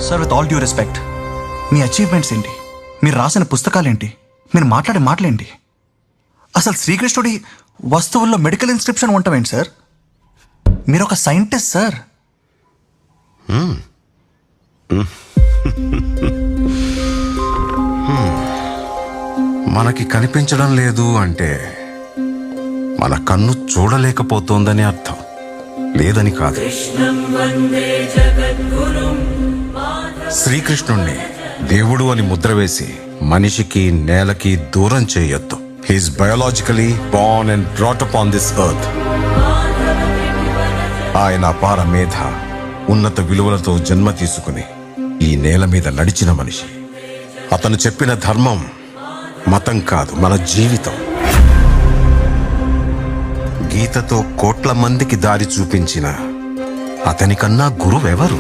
Sir, with all due respect, me achievements ఏంటి, మీరు రాసిన పుస్తకాలేంటి, మీరు మాట్లాడే మాటలేంటి? అసలు శ్రీకృష్ణుడి వస్తువుల్లో మెడికల్ ఇన్స్క్రిప్షన్ ఉంటామేంటి సార్? మీరు ఒక సైంటిస్ట్ సార్. మనకి కనిపించడం లేదు అంటే మన కన్ను చూడలేకపోతోందని అర్థం, లేదని కాదు. శ్రీకృష్ణుణ్ణి దేవుడు అని ముద్ర వేసి మనిషికి నేలకి దూరం చేయొద్దు. He's biologically born and brought up on this earth. ఆయన అపార మేధ, ఉన్నత విలువలతో జన్మ తీసుకుని ఈ నేల మీద నడిచిన మనిషి. అతను చెప్పిన ధర్మం మతం కాదు, మన జీవితం. గీతతో కోట్ల మందికి దారి చూపించిన అతనికన్నా గురువెవరు?